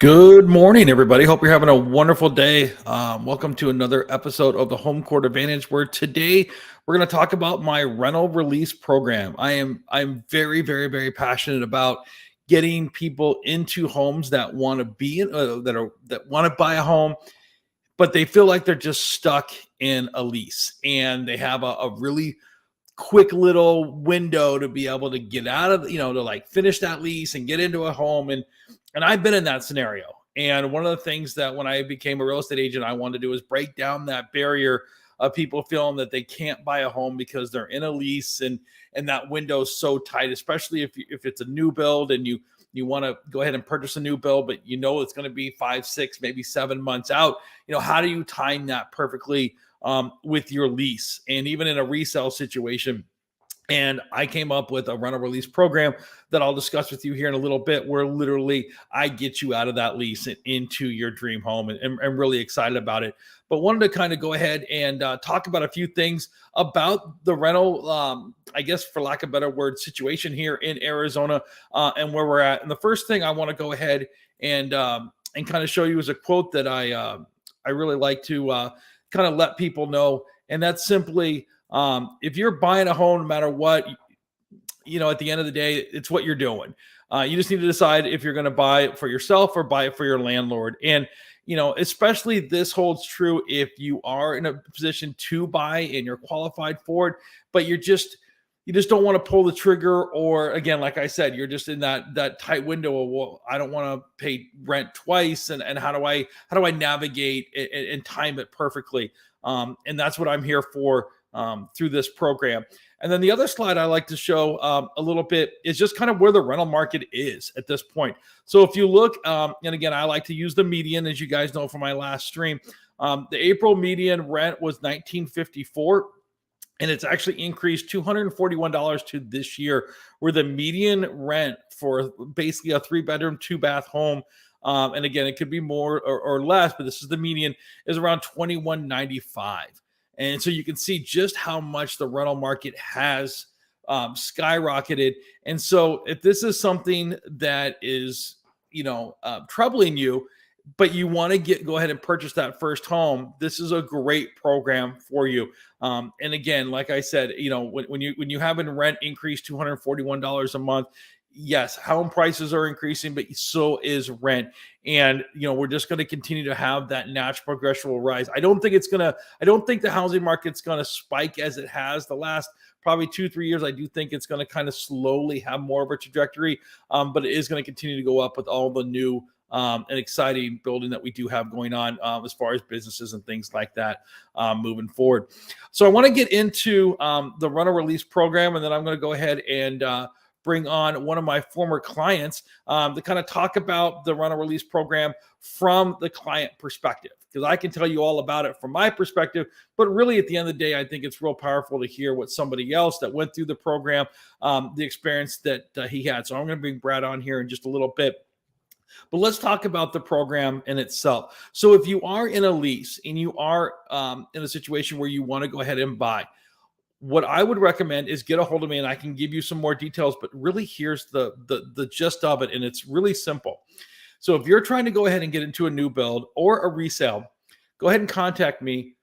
Good morning, everybody. Hope you're having a wonderful day. Welcome to another episode of the Home Court Advantage, where today we're going to talk about my rental release program. I'm very passionate about getting people into homes that want to be in, that want to buy a home, but they feel like they're just stuck in a lease, and they have a really quick little window to be able to get out of, to like finish that lease and get into a home. And I've been in that scenario. And one of the things that when I became a real estate agent, I wanted to do is break down that barrier of people feeling that they can't buy a home because they're in a lease, and that window is so tight, especially if it's a new build and you want to go ahead and purchase a new build, but it's going to be 5, 6, maybe 7 months out. How do you time that perfectly with your lease, and even in a resale situation? And I came up with a rental release program that I'll discuss with you here in a little bit, where literally I get you out of that lease and into your dream home, and I'm really excited about it. But wanted to kind of go ahead and talk about a few things about the rental, I guess, for lack of a better word, situation here in Arizona, and where we're at. And the first thing I want to go ahead and kind of show you is a quote that I really like to kind of let people know, and that's simply, if you're buying a home, no matter what, at the end of the day, it's what you're doing. You just need to decide if you're going to buy it for yourself or buy it for your landlord. And, especially this holds true if you are in a position to buy and you're qualified for it, but you just don't want to pull the trigger. Or again, like I said, you're just in that tight window of, well, I don't want to pay rent twice. And how do I navigate and time it perfectly? And that's what I'm here for through this program. And then the other slide I like to show a little bit is just kind of where the rental market is at this point. So if you look, and again, I like to use the median, as you guys know from my last stream. The April median rent was $19.54, and it's actually increased $241 to this year, where the median rent for basically a 3-bedroom, 2-bath home, and again, it could be more or less, but this is the median, is around $21.95. And so you can see just how much the rental market has skyrocketed. And so if this is something that is, troubling you, but you want to go ahead and purchase that first home, this is a great program for you. And again, like I said, when you have a rent increase $241 a month, yes, home prices are increasing, but so is rent. And, we're just going to continue to have that natural progressional rise. I don't think the housing market's going to spike as it has the last probably 2-3 years. I do think it's going to kind of slowly have more of a trajectory, but it is going to continue to go up with all the new and exciting building that we do have going on as far as businesses and things like that moving forward. So I want to get into the rental release program, and then I'm going to go ahead and bring on one of my former clients to kind of talk about the rental release program from the client perspective, because I can tell you all about it from my perspective, but really at the end of the day, I think it's real powerful to hear what somebody else that went through the program, the experience that he had. So I'm going to bring Brad on here in just a little bit. But let's talk about the program in itself. So if you are in a lease and you are in a situation where you want to go ahead and buy, what I would recommend is get a hold of me, and I can give you some more details, but really here's the gist of it. And it's really simple. So if you're trying to go ahead and get into a new build or a resale, go ahead and contact me.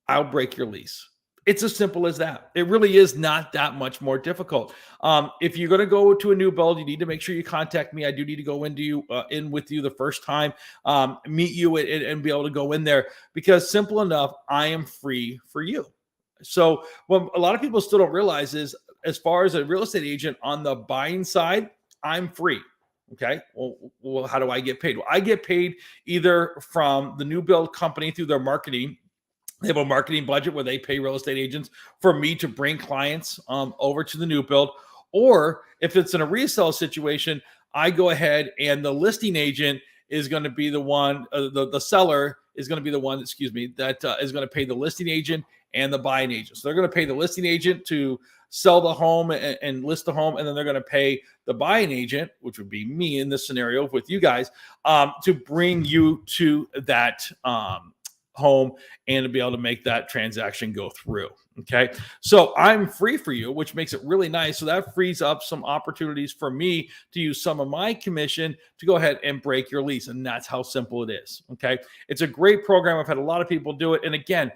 I'll break your lease. It's as simple as that. It really is not that much more difficult. If you're going to go to a new build, you need to make sure you contact me. I do need to go in with you the first time, meet you and be able to go in there, because simple enough, I am free for you. So what a lot of people still don't realize is, as far as a real estate agent on the buying side, I'm free. Okay. Well, how do I get paid? Well, I get paid either from the new build company through their marketing. They have a marketing budget where they pay real estate agents for me to bring clients over to the new build. Or if it's in a resale situation, I go ahead and the listing agent is going to be the one, the seller is going to be the one, that is going to pay the listing agent and the buying agent. So they're going to pay the listing agent to sell the home and list the home, and then they're going to pay the buying agent, which would be me in this scenario with you guys, to bring you to that home and to be able to make that transaction go through. Okay. So I'm free for you, which makes it really nice. So that frees up some opportunities for me to use some of my commission to go ahead and break your lease. And that's how simple it is. Okay. It's a great program. I've had a lot of people do it. And again,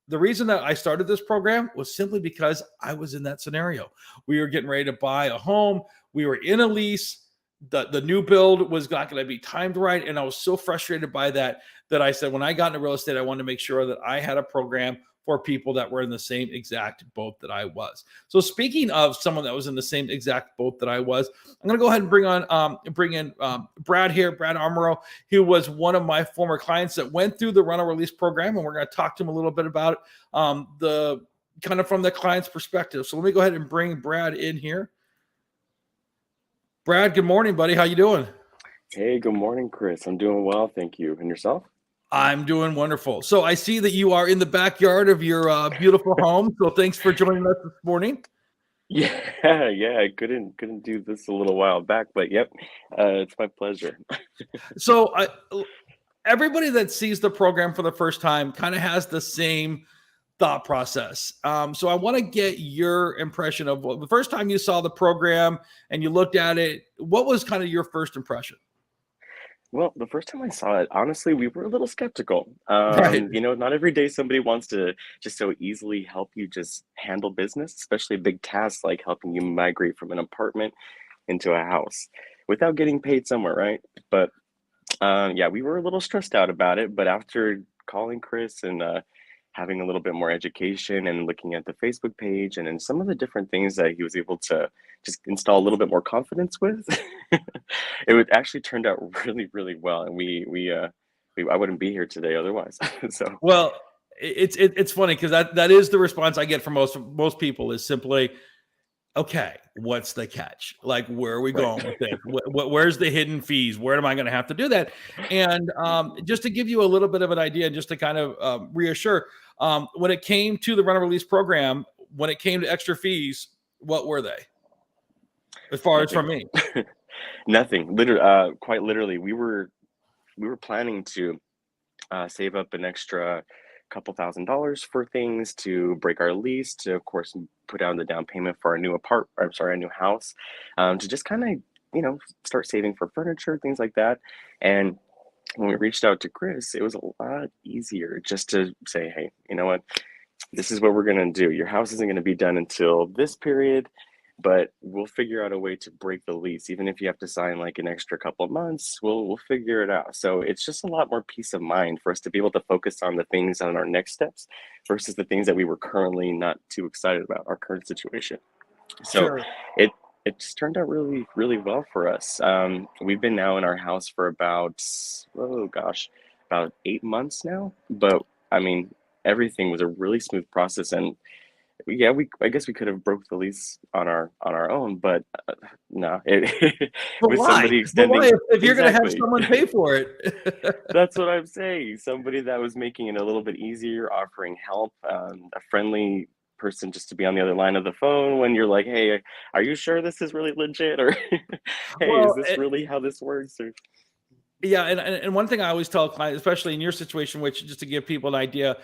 the reason that I started this program was simply because I was in that scenario. We were getting ready to buy a home. We were in a lease. The new build was not going to be timed right. And I was so frustrated by that I said, when I got into real estate, I wanted to make sure that I had a program for people that were in the same exact boat that I was. So speaking of someone that was in the same exact boat that I was, I'm going to go ahead and bring in Brad here, Brad Armoro, who was one of my former clients that went through the rental release program, and we're going to talk to him a little bit about the kind of from the client's perspective. So let me go ahead and bring Brad in here. Brad, good morning, buddy. How you doing? Hey, good morning, Chris. I'm doing well, thank you. And yourself? I'm doing wonderful. So I see that you are in the backyard of your beautiful home. So thanks for joining us this morning. Yeah, I couldn't do this a little while back, but yep, it's my pleasure. So everybody that sees the program for the first time kind of has the same thought process. So I want to get your impression of the first time you saw the program and you looked at it. What was kind of your first impression? Well, the first time I saw it, honestly, we were a little skeptical. Right. Not every day somebody wants to just so easily help you just handle business, especially big tasks like helping you migrate from an apartment into a house without getting paid somewhere, right? But yeah, we were a little stressed out about it, but after calling Chris and having a little bit more education and looking at the Facebook page and then some of the different things that he was able to just install a little bit more confidence with, it would actually turned out really, really well. And I wouldn't be here today otherwise. So Well, it's funny because that is the response I get from most people is simply, okay, what's the catch? Like, where are we right. going with this? Where's the hidden fees? Where am I going to have to do that? And just to give you a little bit of an idea, just to kind of reassure, when it came to the rent release program, when it came to extra fees, what were they as far as Nothing. from me? Nothing. Literally, quite literally, we were planning to save up an extra couple $1,000s for things to break our lease, to of course put down the down payment for our new our new house, to just kind of start saving for furniture, things like that. And when we reached out to Chris, it was a lot easier just to say, hey, you know what? This is what we're going to do. Your house isn't going to be done until this period, but we'll figure out a way to break the lease. Even if you have to sign like an extra couple of months, we'll figure it out. So it's just a lot more peace of mind for us to be able to focus on the things on our next steps versus the things that we were currently not too excited about, our current situation. So Sure. it it just turned out really, really well for us. We've been now in our house for about, oh gosh, about 8 months now. But I mean, everything was a really smooth process, and yeah, I guess we could have broke the lease on our own, but no, But with why? somebody But why extending if you're going to have exactly. someone pay for it? That's what I'm saying. Somebody that was making it a little bit easier, offering help, a friendly person just to be on the other line of the phone when you're like, "Hey, are you sure this is really legit?" Or, "Hey, is Well, this really how this works?" Or, yeah, and one thing I always tell clients, especially in your situation, which just to give people an idea,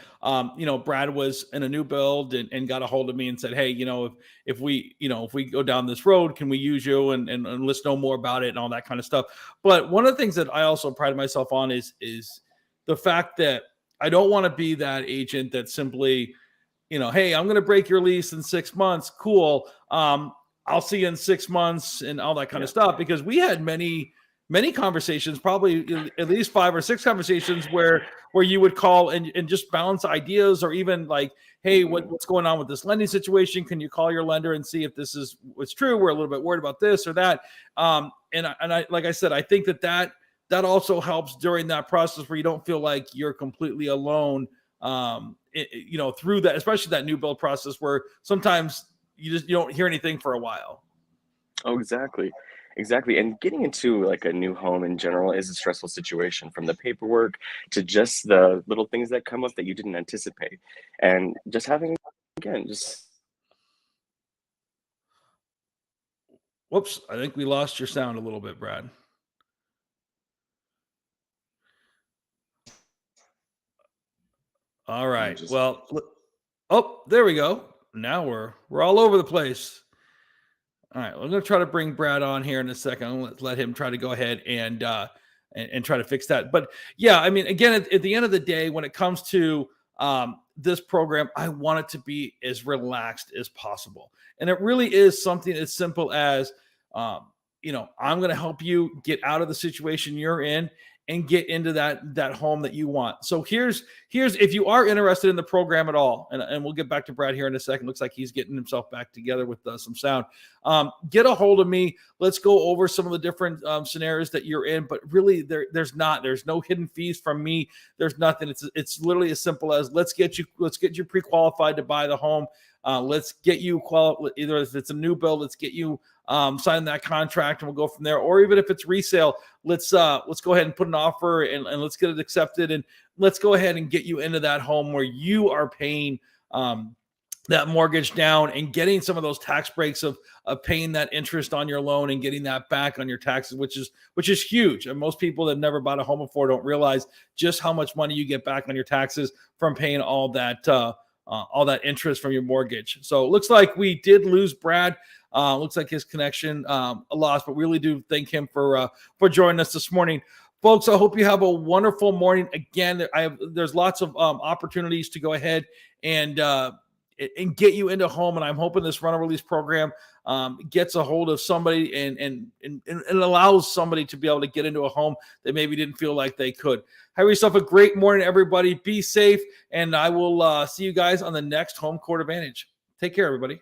Brad was in a new build and got a hold of me and said, hey, if we go down this road, can we use you and let's know more about it and all that kind of stuff. But one of the things that I also pride myself on is the fact that I don't want to be that agent that simply, hey, I'm going to break your lease in 6 months. Cool. I'll see you in 6 months and all that kind of yeah. stuff because we had many conversations, probably at least 5 or 6 conversations where you would call and just bounce ideas or even like, hey, Hmm. what's going on with this lending situation? Can you call your lender and see if this is what's true? We're a little bit worried about this or that. And I like I said, I think that also helps during that process where you don't feel like you're completely alone. Through that, especially that new build process where sometimes you don't hear anything for a while. Oh, exactly. Exactly. And getting into like a new home in general is a stressful situation from the paperwork to just the little things that come up that you didn't anticipate. And just having, again, just Whoops, I think we lost your sound a little bit, Brad. All I'm right. just Well, oh, there we go. Now we're all over the place. All right, I'm gonna try to bring Brad on here in a second. I'm gonna let him try to go ahead and try to fix that. But yeah, I mean, again, at the end of the day, when it comes to this program, I want it to be as relaxed as possible, and it really is something as simple as, I'm gonna help you get out of the situation you're in and get into that home that you want. So here's if you are interested in the program at all, and we'll get back to Brad here in a second. Looks like he's getting himself back together with some sound. Get a hold of me. Let's go over some of the different scenarios that you're in. But really, there's no hidden fees from me. There's nothing. It's literally as simple as let's get you pre-qualified to buy the home. Let's get you either if it's a new build, let's get you sign that contract, and we'll go from there. Or even if it's resale, let's go ahead and put an offer and let's get it accepted, and let's go ahead and get you into that home where you are paying that mortgage down and getting some of those tax breaks of paying that interest on your loan and getting that back on your taxes, which is huge. And most people that have never bought a home before don't realize just how much money you get back on your taxes from paying all that interest from your mortgage. So it looks like we did lose Brad. Looks like his connection lost, but we really do thank him for joining us this morning. Folks, I hope you have a wonderful morning. Again, there's lots of opportunities to go ahead and get you into home. And I'm hoping this rental release program gets a hold of somebody and allows somebody to be able to get into a home that maybe didn't feel like they could. Have yourself a great morning, everybody. Be safe, and I will see you guys on the next Home Court Advantage. Take care, everybody.